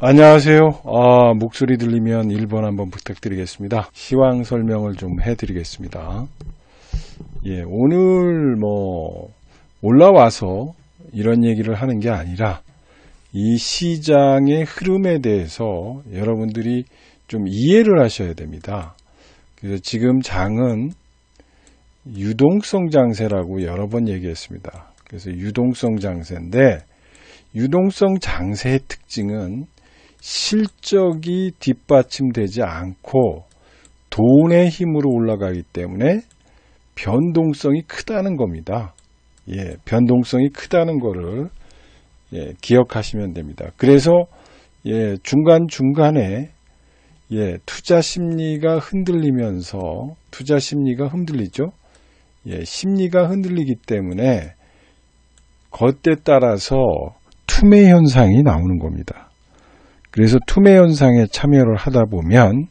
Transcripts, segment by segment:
안녕하세요. 목소리 들리면 1번 한번 부탁드리겠습니다. 시황 설명을 좀 해드리겠습니다. 오늘 올라와서 이런 얘기를 하는 게 아니라 이 시장의 흐름에 대해서 여러분들이 좀 이해를 하셔야 됩니다. 그래서 지금 장은 유동성 장세라고 여러 번 얘기했습니다. 그래서 유동성 장세인데, 유동성 장세의 특징은 실적이 뒷받침되지 않고 돈의 힘으로 올라가기 때문에 변동성이 크다는 겁니다. 변동성이 크다는 거를 기억하시면 됩니다. 그래서 중간중간에 투자 심리가 흔들리면서, 투자 심리가 흔들리죠. 심리가 흔들리기 때문에 그때 따라서 투매 현상이 나오는 겁니다. 그래서 투매 현상에 참여를 하다 보면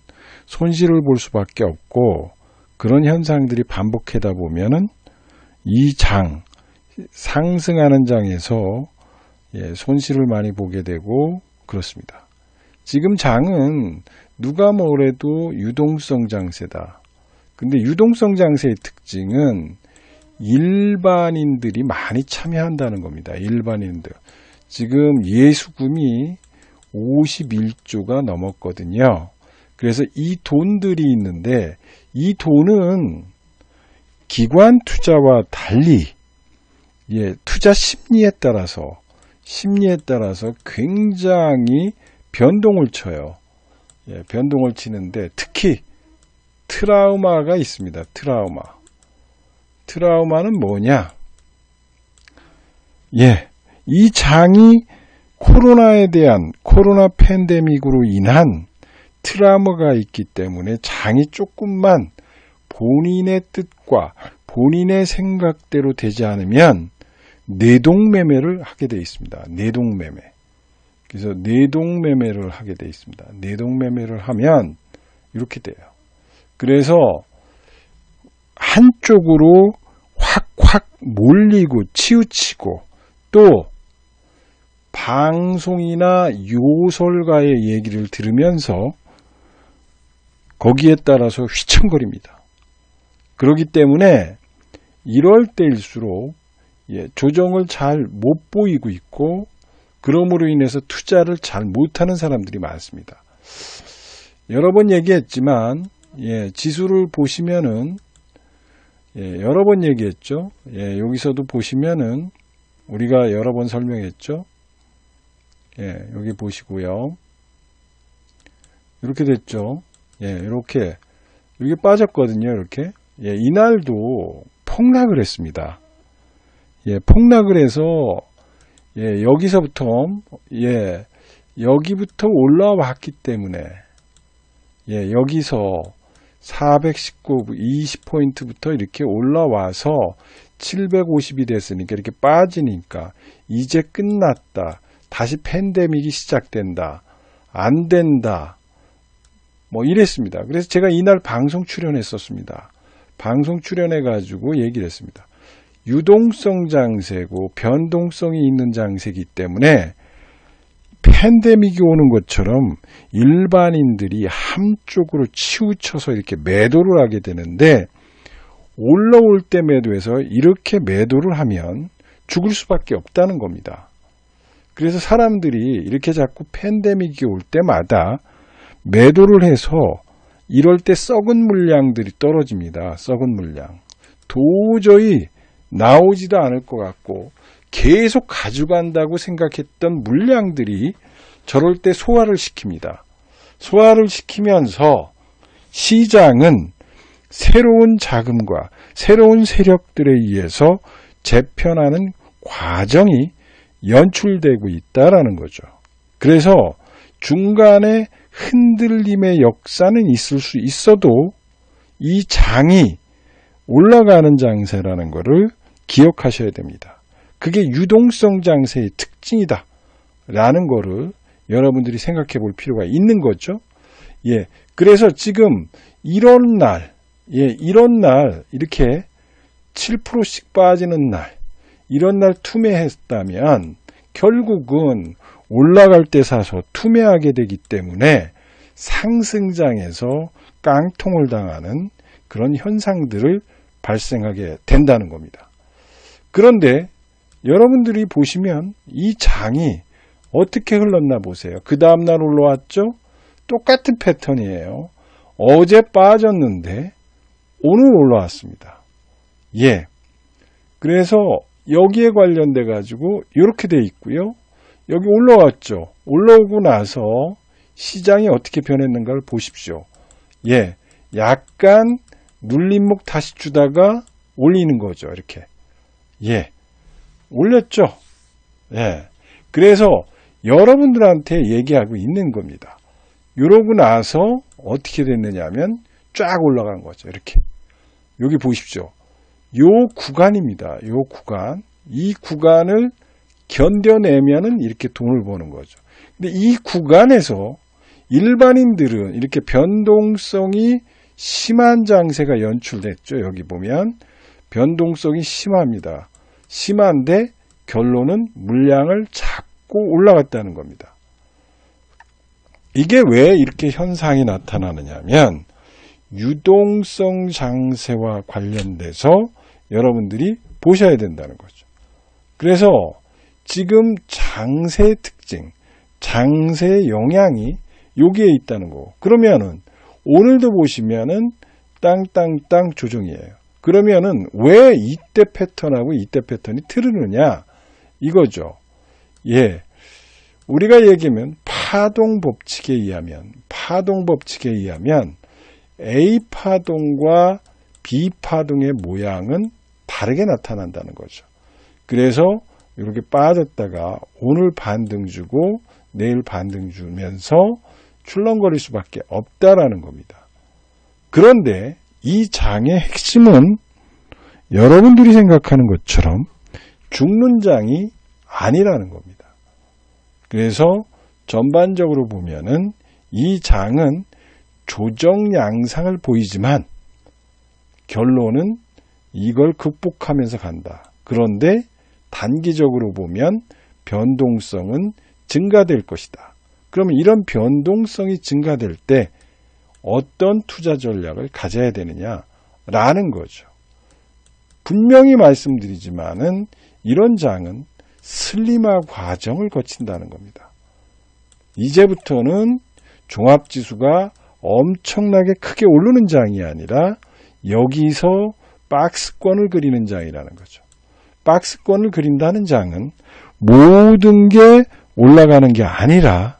손실을 볼 수밖에 없고, 그런 현상들이 반복하다 보면은 이 장, 상승하는 장에서 손실을 많이 보게 되고 그렇습니다. 지금 장은 누가 뭐래도 유동성 장세다. 근데 유동성 장세의 특징은 일반인들이 많이 참여한다는 겁니다. 일반인들. 지금 예수금이 51조가 넘었거든요. 그래서 이 돈들이 있는데, 이 돈은 기관 투자와 달리 투자 심리에 따라서 굉장히 변동을 쳐요. 변동을 치는데 특히 트라우마가 있습니다. 트라우마는 뭐냐? 이 장이 코로나 팬데믹으로 인한 트라우마가 있기 때문에 장이 조금만 본인의 뜻과 본인의 생각대로 되지 않으면 내동매매를 하게 되어 있습니다. 내동매매. 그래서 내동매매를 하게 되어 있습니다. 내동매매를 하면 이렇게 돼요. 그래서 한쪽으로 확 몰리고 치우치고, 또 방송이나 요설가의 얘기를 들으면서 거기에 따라서 휘청거립니다. 그렇기 때문에 이럴 때일수록 조정을 잘 못 보이고 있고, 그러므로 인해서 투자를 잘 못하는 사람들이 많습니다. 여러 번 얘기했지만 지수를 보시면은 여러 번 얘기했죠. 여기서도 보시면은 우리가 여러 번 설명했죠. 여기 보시고요. 이렇게 됐죠. 이렇게 빠졌거든요. 이렇게. 이날도 폭락을 했습니다. 폭락을 해서 여기서부터 여기부터 올라왔기 때문에 여기서 419, 20포인트부터 이렇게 올라와서 750이 됐으니까, 이렇게 빠지니까 이제 끝났다. 다시 팬데믹이 시작된다. 안 된다. 이랬습니다. 그래서 제가 이날 방송 출연했었습니다. 방송 출연해가지고 얘기를 했습니다. 유동성 장세고 변동성이 있는 장세이기 때문에 팬데믹이 오는 것처럼 일반인들이 한쪽으로 치우쳐서 이렇게 매도를 하게 되는데, 올라올 때 매도해서 이렇게 매도를 하면 죽을 수밖에 없다는 겁니다. 그래서 사람들이 이렇게 자꾸 팬데믹이 올 때마다 매도를 해서 이럴 때 썩은 물량들이 떨어집니다. 썩은 물량. 도저히 나오지도 않을 것 같고 계속 가져간다고 생각했던 물량들이 저럴 때 소화를 시킵니다. 소화를 시키면서 시장은 새로운 자금과 새로운 세력들에 의해서 재편하는 과정이 연출되고 있다라는 거죠. 그래서 중간에 흔들림의 역사는 있을 수 있어도 이 장이 올라가는 장세라는 것을 기억하셔야 됩니다. 그게 유동성 장세의 특징이다 라는 거를 여러분들이 생각해 볼 필요가 있는 거죠. 그래서 지금 이런 날 이렇게 7%씩 빠지는 날, 이런 날 투매했다면 결국은 올라갈 때 사서 투매하게 되기 때문에 상승장에서 깡통을 당하는 그런 현상들을 발생하게 된다는 겁니다. 그런데 여러분들이 보시면 이 장이 어떻게 흘렀나 보세요. 그 다음날 올라왔죠? 똑같은 패턴이에요. 어제 빠졌는데 오늘 올라왔습니다. 예. 그래서 여기에 관련돼 가지고 이렇게 돼 있고요. 여기 올라왔죠. 올라오고 나서 시장이 어떻게 변했는가를 보십시오. 예. 약간 눌림목 다시 주다가 올리는 거죠. 이렇게. 예. 올렸죠. 예. 그래서 여러분들한테 얘기하고 있는 겁니다. 이러고 나서 어떻게 됐느냐 하면 쫙 올라간 거죠. 이렇게. 여기 보십시오. 요 구간입니다. 요 구간. 이 구간을 견뎌내면은 이렇게 돈을 버는 거죠. 근데 이 구간에서 일반인들은 이렇게 변동성이 심한 장세가 연출됐죠. 여기 보면 변동성이 심합니다. 심한데 결론은 물량을 잡고 올라갔다는 겁니다. 이게 왜 이렇게 현상이 나타나느냐 하면 유동성 장세와 관련돼서 여러분들이 보셔야 된다는 거죠. 그래서 지금 장세의 특징, 장세의 영향이 여기에 있다는 거고, 그러면은 오늘도 보시면은 땅땅땅 조정이에요. 그러면은 왜 이때 패턴하고 이때 패턴이 틀리느냐 이거죠. 예, 우리가 얘기하면 파동 법칙에 의하면 A 파동과 B 파동의 모양은 다르게 나타난다는 거죠. 그래서 이렇게 빠졌다가 오늘 반등 주고 내일 반등 주면서 출렁거릴 수밖에 없다라는 겁니다. 그런데 이 장의 핵심은 여러분들이 생각하는 것처럼 죽는 장이 아니라는 겁니다. 그래서 전반적으로 보면은 이 장은 조정 양상을 보이지만 결론은 이걸 극복하면서 간다. 그런데 단기적으로 보면 변동성은 증가될 것이다. 그러면 이런 변동성이 증가될 때 어떤 투자 전략을 가져야 되느냐라는 거죠. 분명히 말씀드리지만은 이런 장은 슬림화 과정을 거친다는 겁니다. 이제부터는 종합지수가 엄청나게 크게 오르는 장이 아니라 여기서 박스권을 그리는 장이라는 거죠. 박스권을 그린다는 장은 모든 게 올라가는 게 아니라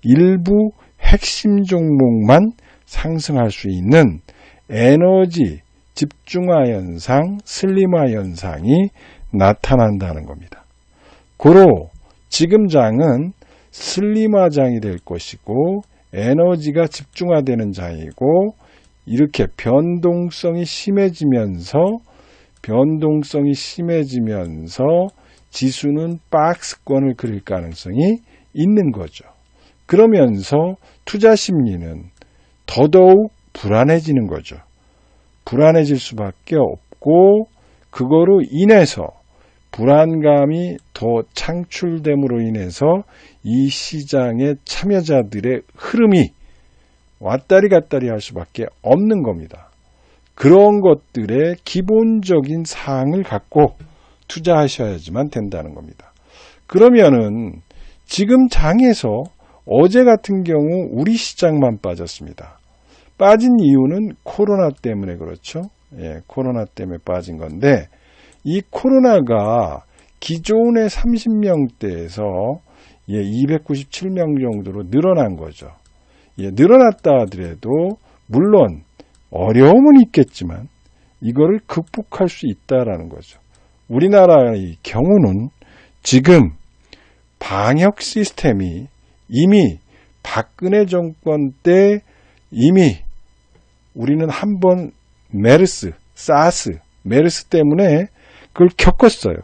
일부 핵심 종목만 상승할 수 있는 에너지 집중화 현상, 슬림화 현상이 나타난다는 겁니다. 고로 지금 장은 슬림화 장이 될 것이고 에너지가 집중화되는 장이고 이렇게 변동성이 심해지면서 지수는 박스권을 그릴 가능성이 있는 거죠. 그러면서 투자 심리는 더더욱 불안해지는 거죠. 불안해질 수밖에 없고 그거로 인해서 불안감이 더 창출됨으로 인해서 이 시장의 참여자들의 흐름이 왔다리 갔다리 할 수밖에 없는 겁니다. 그런 것들의 기본적인 사항을 갖고 투자하셔야지만 된다는 겁니다. 그러면은 지금 장에서 어제 같은 경우 우리 시장만 빠졌습니다. 빠진 이유는 코로나 때문에 그렇죠. 예, 코로나 때문에 빠진 건데 이 코로나가 기존의 30명대에서 297명 정도로 늘어난 거죠. 예, 늘어났다 하더라도 물론 어려움은 있겠지만 이거를 극복할 수 있다라는 거죠. 우리나라의 경우는 지금 방역 시스템이 이미 박근혜 정권 때 이미 우리는 한번 사스, 메르스 때문에 그걸 겪었어요.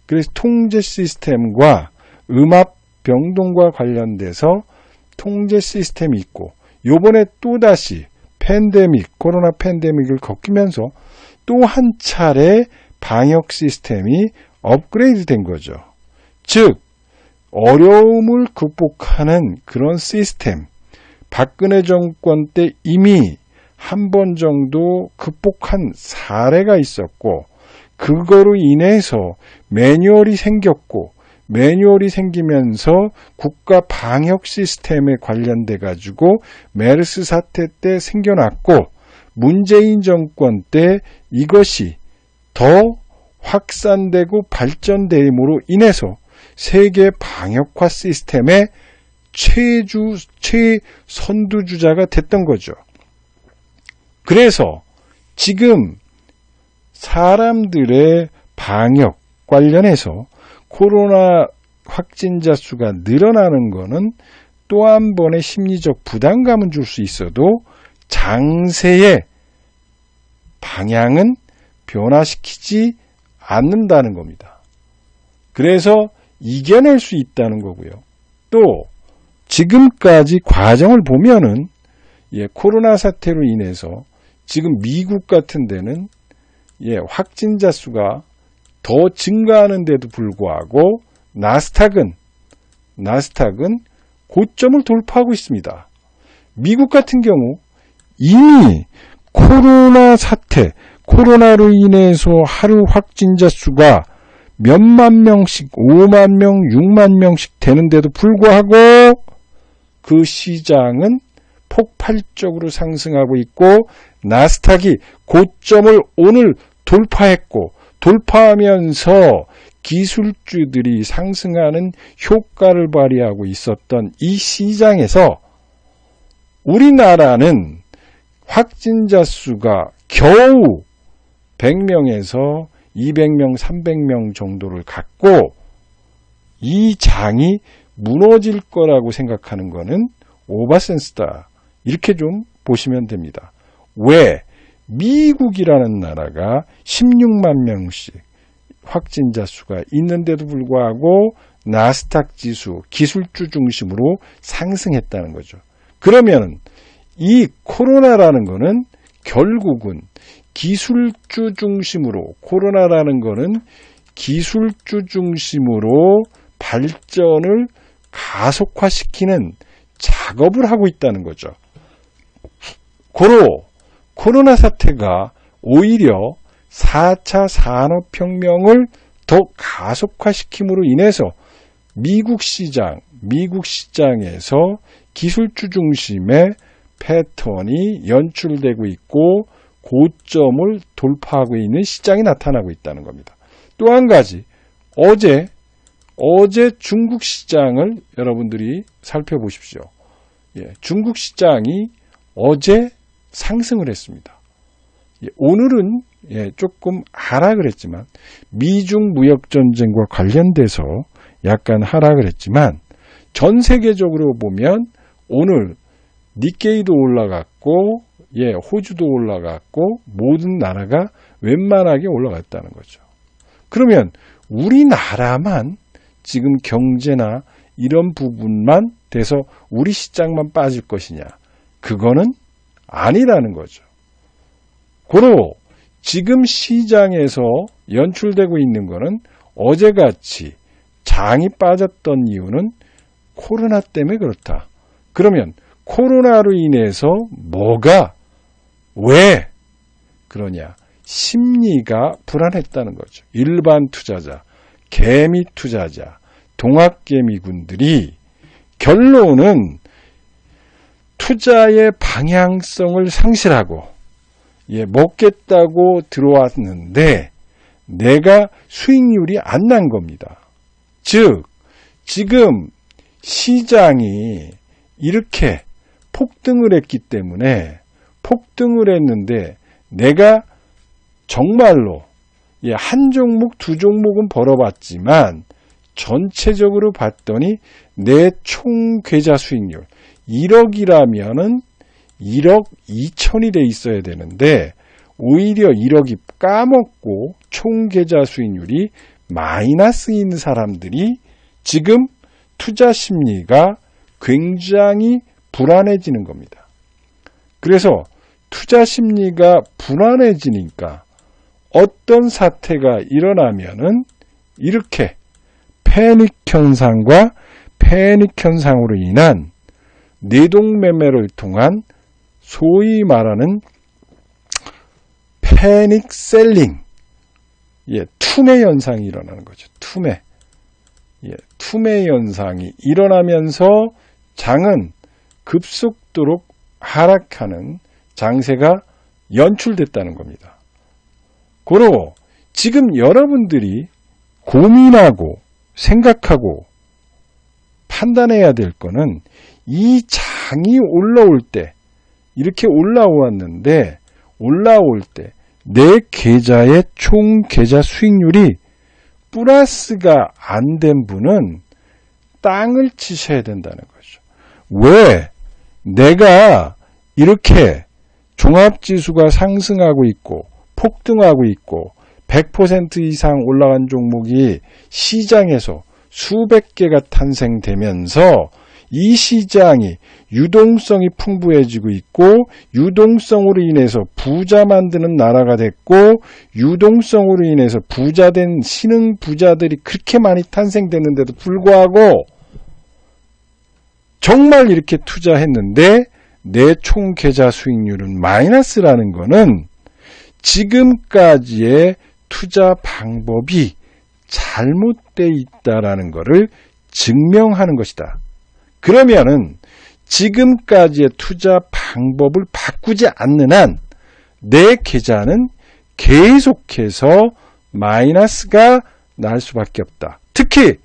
그래서 통제 시스템과 음압 병동과 관련돼서 통제 시스템이 있고 요번에 또다시 코로나 팬데믹을 겪으면서 또 한 차례 방역 시스템이 업그레이드 된 거죠. 즉 어려움을 극복하는 그런 시스템, 박근혜 정권 때 이미 한 번 정도 극복한 사례가 있었고, 그거로 인해서 매뉴얼이 생겼고, 매뉴얼이 생기면서 국가 방역 시스템에 관련돼 가지고 메르스 사태 때 생겨났고, 문재인 정권 때 이것이 더 확산되고 발전됨으로 인해서 세계 방역화 시스템의 최선두주자가 됐던 거죠. 그래서 지금 사람들의 방역 관련해서 코로나 확진자 수가 늘어나는 것은 또 한 번의 심리적 부담감은 줄 수 있어도 장세의 방향은 변화시키지 않는다는 겁니다. 그래서 이겨낼 수 있다는 거고요. 또 지금까지 과정을 보면은 코로나 사태로 인해서 지금 미국 같은 데는 확진자 수가 더 증가하는데도 불구하고 나스닥은 고점을 돌파하고 있습니다. 미국 같은 경우 이미 코로나 사태, 코로나로 인해서 하루 확진자 수가 몇만 명씩, 5만 명, 6만 명씩 되는데도 불구하고 그 시장은 폭발적으로 상승하고 있고, 나스닥이 고점을 오늘 돌파했고, 돌파하면서 기술주들이 상승하는 효과를 발휘하고 있었던 이 시장에서 우리나라는 확진자 수가 겨우 100명에서 200명, 300명 정도를 갖고 이 장이 무너질 거라고 생각하는 것은 오버센스다. 이렇게 좀 보시면 됩니다. 왜? 미국이라는 나라가 16만 명씩 확진자 수가 있는데도 불구하고 나스닥 지수, 기술주 중심으로 상승했다는 거죠. 그러면 이 코로나라는 거는 결국은 기술주 중심으로, 코로나라는 거는 기술주 중심으로 발전을 가속화시키는 작업을 하고 있다는 거죠. 고로 코로나 사태가 오히려 4차 산업혁명을 더 가속화시킴으로 인해서 미국 시장에서 기술주 중심의 패턴이 연출되고 있고 고점을 돌파하고 있는 시장이 나타나고 있다는 겁니다. 또 한 가지, 어제 중국 시장을 여러분들이 살펴보십시오. 중국 시장이 어제 상승을 했습니다. 오늘은 조금 하락을 했지만, 미중 무역전쟁과 관련돼서 약간 하락을 했지만, 전 세계적으로 보면 오늘 니케이도 올라갔고, 호주도 올라갔고, 모든 나라가 웬만하게 올라갔다는 거죠. 그러면 우리나라만 지금 경제나 이런 부분만 돼서 우리 시장만 빠질 것이냐? 그거는 아니라는 거죠. 고로 지금 시장에서 연출되고 있는 거는 어제같이 장이 빠졌던 이유는 코로나 때문에 그렇다. 그러면 코로나로 인해서 왜 그러냐? 심리가 불안했다는 거죠. 일반 투자자, 개미 투자자, 동학개미군들이 결론은 투자의 방향성을 상실하고 먹겠다고 들어왔는데 내가 수익률이 안 난 겁니다. 즉 지금 시장이 이렇게 폭등을 했기 때문에, 폭등을 했는데 내가 정말로 한 종목, 두 종목은 벌어봤지만 전체적으로 봤더니 내 총 계좌 수익률 1억이라면은 1억 2천이 돼 있어야 되는데 오히려 1억이 까먹고 총 계좌 수익률이 마이너스인 사람들이 지금 투자 심리가 굉장히 불안해지는 겁니다. 그래서 투자 심리가 불안해지니까 어떤 사태가 일어나면은 이렇게 패닉 현상과 패닉 현상으로 인한 뇌동매매를 통한 소위 말하는 패닉 셀링, 투매 현상이 일어나는 거죠. 투매 현상이 일어나면서 장은 급속도로 하락하는 장세가 연출됐다는 겁니다. 고로 지금 여러분들이 고민하고 생각하고 판단해야 될 거는 이 장이 올라올 때, 이렇게 올라왔는데 올라올 때 내 계좌의 총 계좌 수익률이 플러스가 안 된 분은 땅을 치셔야 된다는 거죠. 왜? 내가 이렇게 종합지수가 상승하고 있고 폭등하고 있고 100% 이상 올라간 종목이 시장에서 수백 개가 탄생되면서 이 시장이 유동성이 풍부해지고 있고 유동성으로 인해서 부자 만드는 나라가 됐고 유동성으로 인해서 부자된 신흥 부자들이 그렇게 많이 탄생됐는데도 불구하고 정말 이렇게 투자했는데 내 총 계좌 수익률은 마이너스라는 것은 지금까지의 투자 방법이 잘못되어 있다라는 것을 증명하는 것이다. 그러면은 지금까지의 투자 방법을 바꾸지 않는 한 내 계좌는 계속해서 마이너스가 날 수밖에 없다. 특히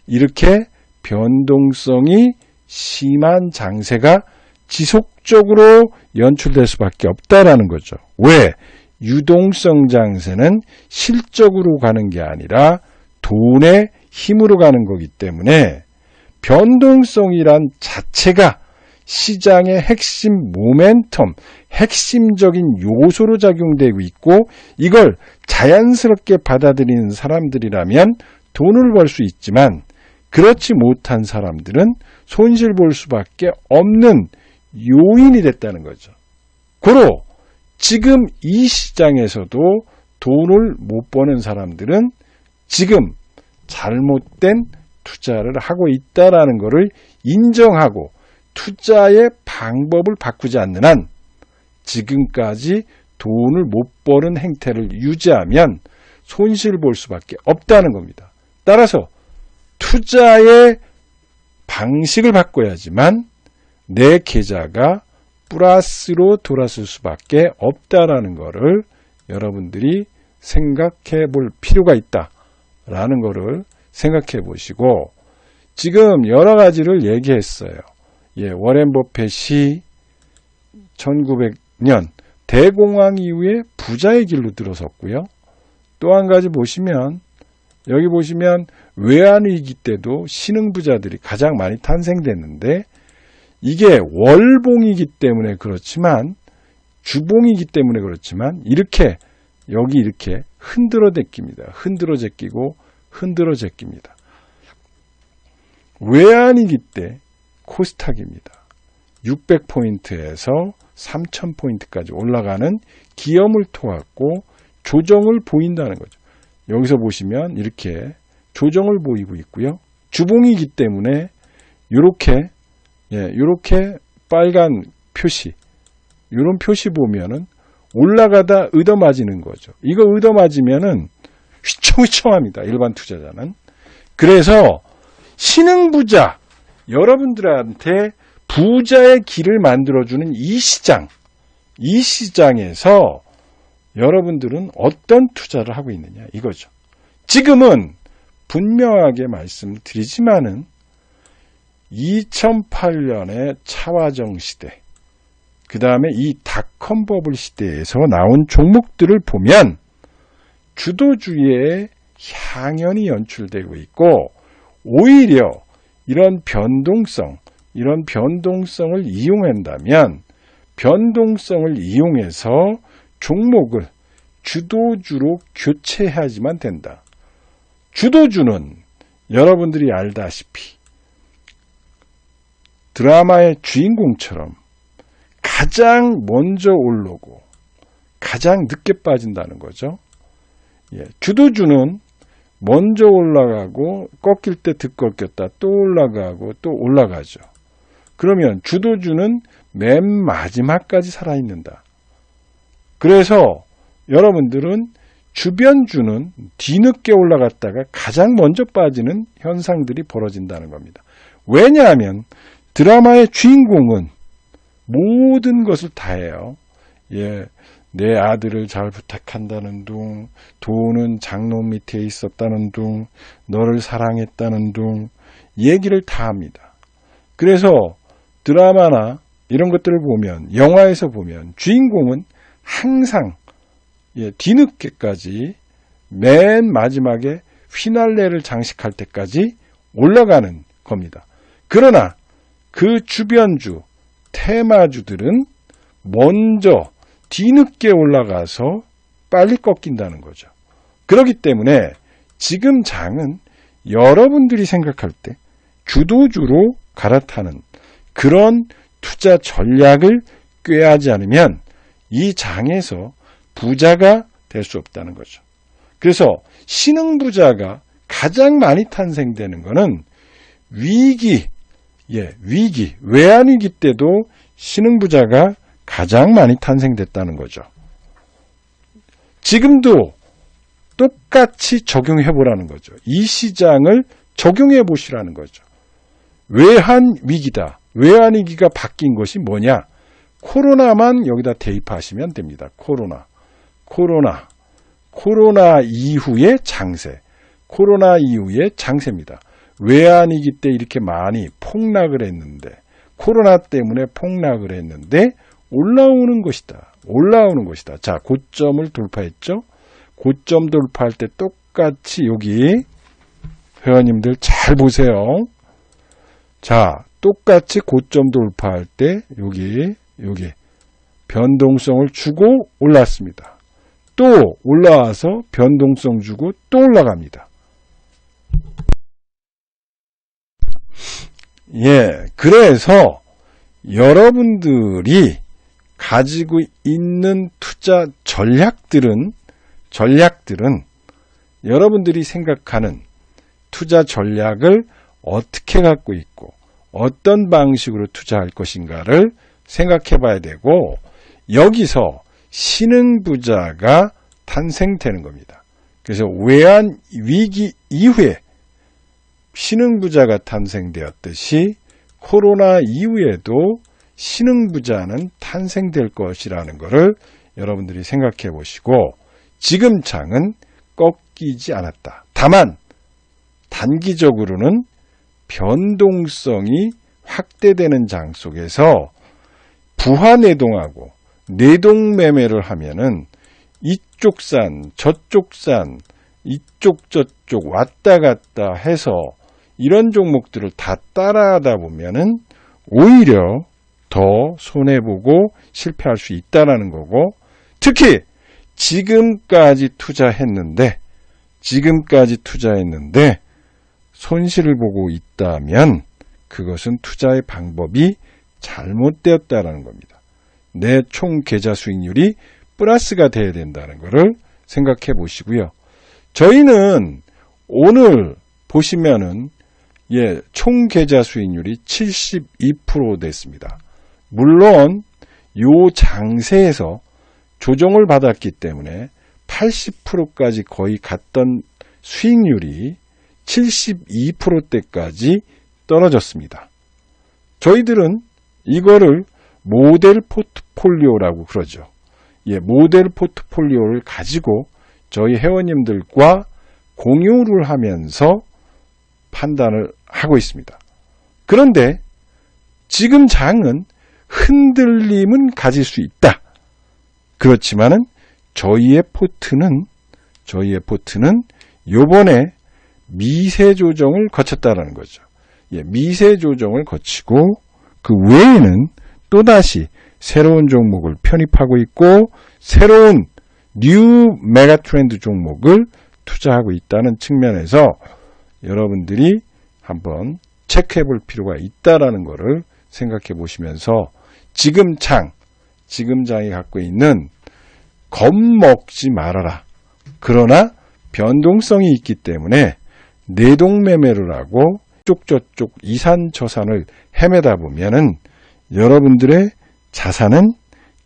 이렇게 변동성이 심한 장세가 지속적으로 연출될 수밖에 없다라는 거죠. 왜? 유동성 장세는 실적으로 가는 게 아니라 돈의 힘으로 가는 거기 때문에 변동성이란 자체가 시장의 핵심 모멘텀, 핵심적인 요소로 작용되고 있고 이걸 자연스럽게 받아들이는 사람들이라면 돈을 벌 수 있지만 그렇지 못한 사람들은 손실 볼 수밖에 없는 요인이 됐다는 거죠. 고로 지금 이 시장에서도 돈을 못 버는 사람들은 지금 잘못된 투자를 하고 있다라는 것을 인정하고 투자의 방법을 바꾸지 않는 한 지금까지 돈을 못 버는 행태를 유지하면 손실을 볼 수밖에 없다는 겁니다. 따라서 투자의 방식을 바꿔야지만 내 계좌가 플러스로 돌아설 수밖에 없다라는 것을 여러분들이 생각해 볼 필요가 있다라는 것을 생각해 보시고 지금 여러 가지를 얘기했어요. 워렌 버핏이 1900년 대공황 이후에 부자의 길로 들어섰고요. 또 한 가지 보시면 여기 보시면 외환위기 때도 신흥부자들이 가장 많이 탄생됐는데 이게 월봉이기 때문에 그렇지만 주봉이기 때문에 그렇지만 이렇게 여기 이렇게 흔들어 제낍니다. 흔들어 제끼고 흔들어 제낍니다. 외환위기 때 코스닥입니다. 600포인트에서 3000포인트까지 올라가는 기염을 토하고 조정을 보인다는 거죠. 여기서 보시면 이렇게 조정을 보이고 있고요. 주봉이기 때문에 이렇게 빨간 표시, 이런 표시 보면은 올라가다 얻어맞이는 거죠. 이거 얻어맞으면은 휘청휘청합니다. 일반 투자자는. 그래서 신흥부자, 여러분들한테 부자의 길을 만들어주는 이 시장에서 여러분들은 어떤 투자를 하고 있느냐 이거죠. 지금은 분명하게 말씀드리지만은 2008년의 차화정 시대, 그 다음에 이 닷컴 버블 시대에서 나온 종목들을 보면 주도주의의 향연이 연출되고 있고 오히려 이런 변동성을 이용한다면 변동성을 이용해서 종목을 주도주로 교체하지만 된다. 주도주는 여러분들이 알다시피 드라마의 주인공처럼 가장 먼저 오르고 가장 늦게 빠진다는 거죠. 주도주는 먼저 올라가고 꺾일 때 득 꺾였다 또 올라가고 또 올라가죠. 그러면 주도주는 맨 마지막까지 살아있는다. 그래서 여러분들은 주변주는 뒤늦게 올라갔다가 가장 먼저 빠지는 현상들이 벌어진다는 겁니다. 왜냐하면 드라마의 주인공은 모든 것을 다 해요. 예, 내 아들을 잘 부탁한다는 둥, 돈은 장롱 밑에 있었다는 둥, 너를 사랑했다는 둥, 얘기를 다 합니다. 그래서 드라마나 이런 것들을 보면, 영화에서 보면 주인공은 항상 뒤늦게까지 맨 마지막에 피날레를 장식할 때까지 올라가는 겁니다. 그러나 그 주변주, 테마주들은 먼저 뒤늦게 올라가서 빨리 꺾인다는 거죠. 그렇기 때문에 지금 장은 여러분들이 생각할 때 주도주로 갈아타는 그런 투자 전략을 꾀하지 않으면 이 장에서 부자가 될 수 없다는 거죠. 그래서 신흥부자가 가장 많이 탄생되는 것은 위기, 외환위기 때도 신흥부자가 가장 많이 탄생됐다는 거죠. 지금도 똑같이 적용해 보라는 거죠. 이 시장을 적용해 보시라는 거죠. 외환위기다. 외환위기가 바뀐 것이 뭐냐? 코로나만 여기다 대입하시면 됩니다. 코로나 이후의 장세. 코로나 이후의 장세입니다. 외환위기 때 이렇게 많이 폭락을 했는데, 코로나 때문에 폭락을 했는데, 올라오는 것이다. 자, 고점을 돌파했죠? 고점 돌파할 때 똑같이 여기, 회원님들 잘 보세요. 자, 똑같이 고점 돌파할 때, 여기, 변동성을 주고 올랐습니다. 또 올라와서 변동성 주고 또 올라갑니다. 그래서 여러분들이 가지고 있는 투자 전략들은 여러분들이 생각하는 투자 전략을 어떻게 갖고 있고 어떤 방식으로 투자할 것인가를 생각해 봐야 되고, 여기서 신흥부자가 탄생되는 겁니다. 그래서 외환 위기 이후에 신흥부자가 탄생되었듯이 코로나 이후에도 신흥부자는 탄생될 것이라는 것을 여러분들이 생각해 보시고, 지금 장은 꺾이지 않았다. 다만 단기적으로는 변동성이 확대되는 장 속에서 부하내동하고 내동매매를 하면은 이쪽 산, 저쪽 산, 이쪽 저쪽 왔다 갔다 해서 이런 종목들을 다 따라하다 보면은 오히려 더 손해보고 실패할 수 있다는 거고, 특히 지금까지 투자했는데 손실을 보고 있다면 그것은 투자의 방법이 잘못되었다는 겁니다. 내 총 계좌 수익률이 플러스가 돼야 된다는 것을 생각해 보시고요. 저희는 오늘 보시면은 총 계좌 수익률이 72% 됐습니다. 물론 요 장세에서 조정을 받았기 때문에 80%까지 거의 갔던 수익률이 72%대까지 떨어졌습니다. 저희들은 이거를 모델 포트폴리오라고 그러죠. 모델 포트폴리오를 가지고 저희 회원님들과 공유를 하면서 판단을 하고 있습니다. 그런데 지금 장은 흔들림은 가질 수 있다. 그렇지만은 저희의 포트는 요번에 미세 조정을 거쳤다라는 거죠. 미세 조정을 거치고 그 외에는 또다시 새로운 종목을 편입하고 있고 새로운 뉴 메가 트렌드 종목을 투자하고 있다는 측면에서 여러분들이 한번 체크해 볼 필요가 있다라는 것을 생각해 보시면서 지금 장이 갖고 있는 겁먹지 말아라. 그러나 변동성이 있기 때문에 내동매매를 하고 저쪽 이산 저산을 헤매다 보면은 여러분들의 자산은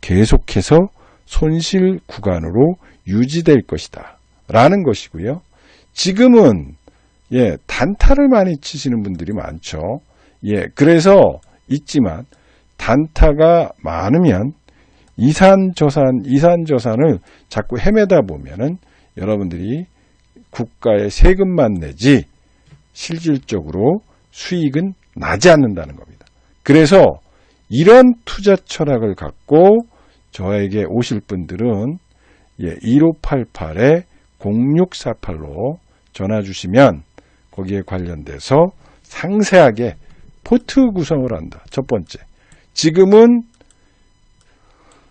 계속해서 손실 구간으로 유지될 것이다 라는 것이고요. 지금은 단타를 많이 치시는 분들이 많죠. 그래서 있지만 단타가 많으면 이산 저산을 자꾸 헤매다 보면은 여러분들이 국가의 세금만 내지 실질적으로 수익은 나지 않는다는 겁니다. 그래서 이런 투자 철학을 갖고 저에게 오실 분들은 1588-0648로 전화 주시면 거기에 관련돼서 상세하게 포트 구성을 한다. 첫 번째. 지금은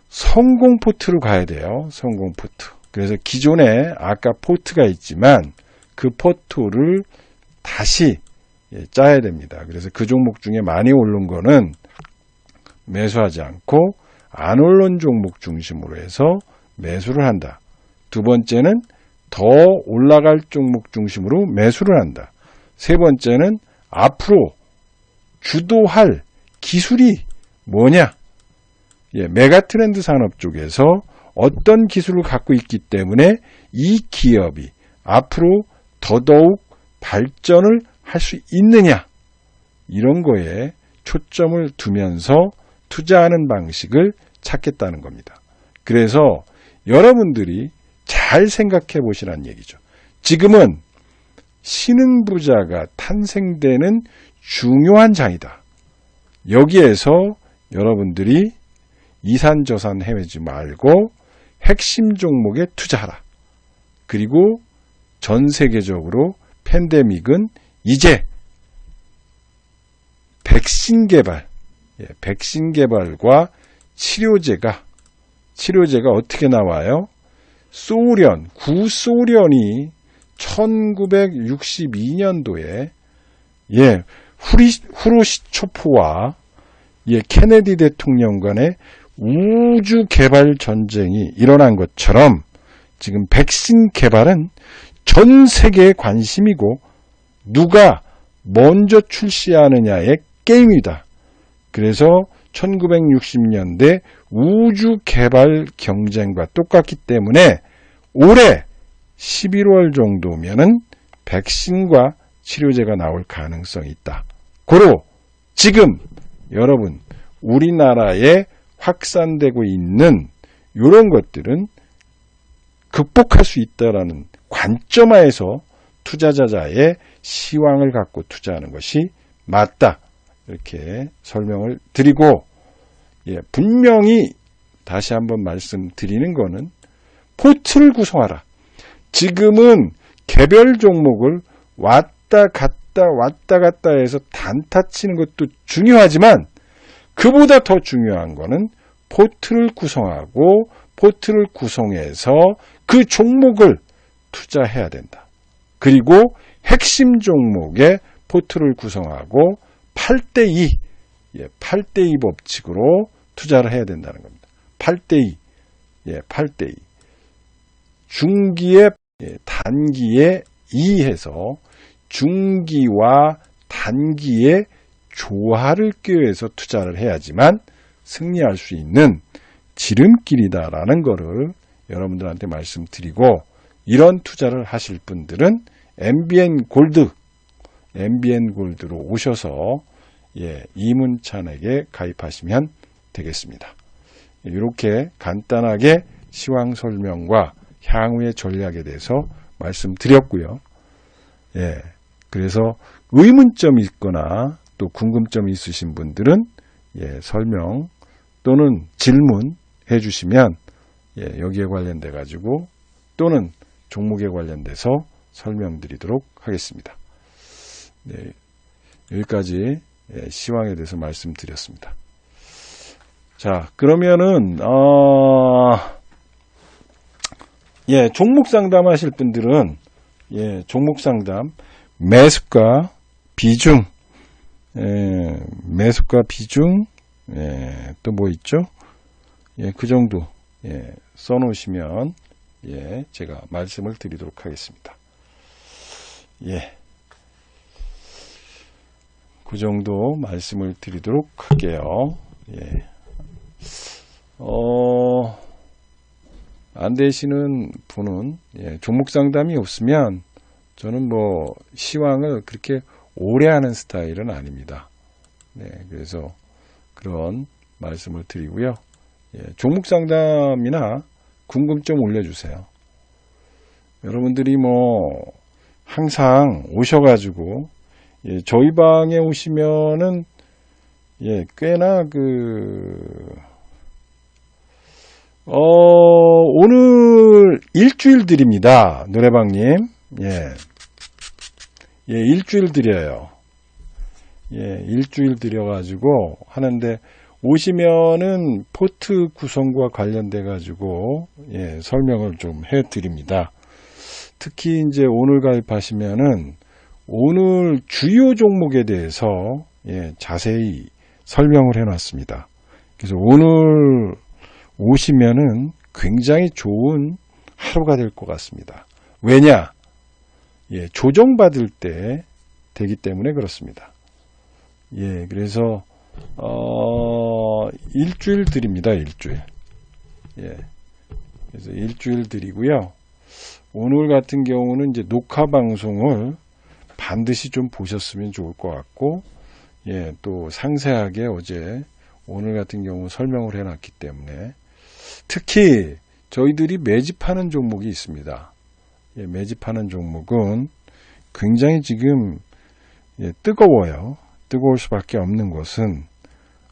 성공 포트로 가야 돼요. 성공 포트. 그래서 기존에 아까 포트가 있지만 그 포트를 다시 짜야 됩니다. 그래서 그 종목 중에 많이 오른 거는 매수하지 않고 안 오른 종목 중심으로 해서 매수를 한다. 두 번째는 더 올라갈 종목 중심으로 매수를 한다. 세 번째는 앞으로 주도할 기술이 뭐냐? 메가트렌드 산업 쪽에서 어떤 기술을 갖고 있기 때문에 이 기업이 앞으로 더더욱 발전을 할 수 있느냐? 이런 거에 초점을 두면서 투자하는 방식을 찾겠다는 겁니다. 그래서 여러분들이 잘 생각해 보시라는 얘기죠. 지금은 신흥부자가 탄생되는 중요한 장이다. 여기에서 여러분들이 이산저산 헤매지 말고 핵심 종목에 투자하라. 그리고 전 세계적으로 팬데믹은 이제 백신 개발과 치료제가 어떻게 나와요? 구소련이 1962년도에 후르시초프와 케네디 대통령 간의 우주 개발 전쟁이 일어난 것처럼 지금 백신 개발은 전 세계의 관심이고 누가 먼저 출시하느냐의 게임이다. 그래서 1960년대 우주 개발 경쟁과 똑같기 때문에 올해 11월 정도면은 백신과 치료제가 나올 가능성이 있다. 고로 지금 여러분 우리나라에 확산되고 있는 이런 것들은 극복할 수 있다라는 관점하에서 투자자의 시황을 갖고 투자하는 것이 맞다. 이렇게 설명을 드리고 분명히 다시 한번 말씀드리는 거는 포트를 구성하라. 지금은 개별 종목을 왔다 갔다 해서 단타 치는 것도 중요하지만 그보다 더 중요한 거는 포트를 구성하고 포트를 구성해서 그 종목을 투자해야 된다. 그리고 핵심 종목에 포트를 구성하고 8대2 법칙으로 투자를 해야 된다는 겁니다. 8대2 중기에 단기에 2해서 중기와 단기에 조화를 꾀해서 투자를 해야지만 승리할 수 있는 지름길이다라는 거를 여러분들한테 말씀드리고 이런 투자를 하실 분들은 MBN 골드로 오셔서 이문찬에게 가입하시면 되겠습니다. 이렇게 간단하게 시황 설명과 향후의 전략에 대해서 말씀드렸고요. 그래서 의문점이 있거나 또 궁금점이 있으신 분들은 설명 또는 질문해 주시면 여기에 관련돼 가지고 또는 종목에 관련돼서 설명드리도록 하겠습니다. 여기까지 시황에 대해서 말씀드렸습니다. 자, 그러면은 종목 상담하실 분들은 종목 상담 매수가 비중 또 뭐 있죠? 그 정도 써놓으시면 예, 제가 말씀을 드리도록 하겠습니다. 예. 그 정도 말씀을 드리도록 할게요. 예. 안 되시는 분은, 예, 종목 상담이 없으면 저는 뭐 시황을 그렇게 오래 하는 스타일은 아닙니다. 네, 그래서 그런 말씀을 드리고요. 예, 종목 상담이나 궁금점 올려주세요. 여러분들이 뭐 항상 오셔가지고, 예, 저희 방에 오시면은, 예, 꽤나 오늘 일주일 드립니다. 노래방님. 예. 예, 일주일 드려요. 예, 일주일 드려가지고 하는데, 오시면은 포트 구성과 관련돼가지고, 예, 설명을 좀 해드립니다. 특히 이제 오늘 가입하시면은, 오늘 주요 종목에 대해서, 예, 자세히 설명을 해놨습니다. 그래서 오늘 오시면은 굉장히 좋은 하루가 될 것 같습니다. 왜냐? 예, 조정받을 때 되기 때문에 그렇습니다. 예, 그래서, 일주일 드립니다, 일주일. 예. 그래서 일주일 드리고요. 오늘 같은 경우는 이제 녹화 방송을 반드시 좀 보셨으면 좋을 것 같고, 예, 또 상세하게 어제 오늘 같은 경우 설명을 해놨기 때문에, 특히 저희들이 매집하는 종목이 있습니다. 예, 매집하는 종목은 굉장히 지금, 예, 뜨거워요. 뜨거울 수밖에 없는 것은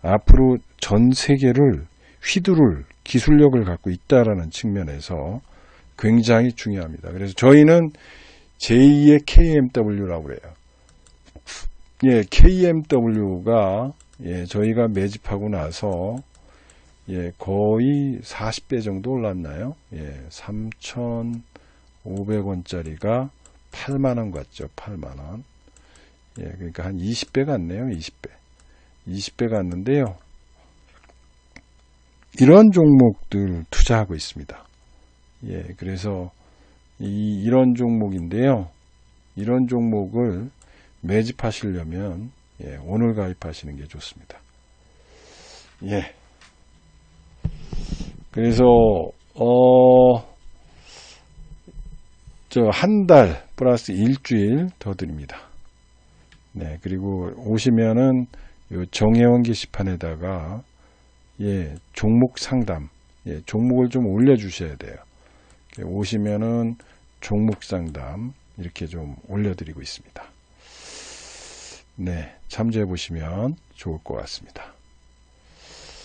앞으로 전 세계를 휘두를 기술력을 갖고 있다라는 측면에서 굉장히 중요합니다. 그래서 저희는 제2의 KMW라고 그래요. 예, KMW가, 예, 저희가 매집하고 나서, 예, 거의 40배 정도 올랐나요? 예, 3,500원짜리가 8만원 같죠, 8만원. 예, 그러니까 한 20배 같네요, 20배. 20배 같는데요. 이런 종목들 투자하고 있습니다. 예, 그래서 이런 종목인데요. 이런 종목을 매집하시려면, 예, 오늘 가입하시는 게 좋습니다. 예. 그래서 한 달 플러스 일주일 더 드립니다. 네, 그리고 오시면은 요 정혜원 게시판에다가, 예, 종목 상담, 예, 종목을 좀 올려주셔야 돼요. 오시면은 종목 상담 이렇게 좀 올려드리고 있습니다. 네, 참조해 보시면 좋을 것 같습니다.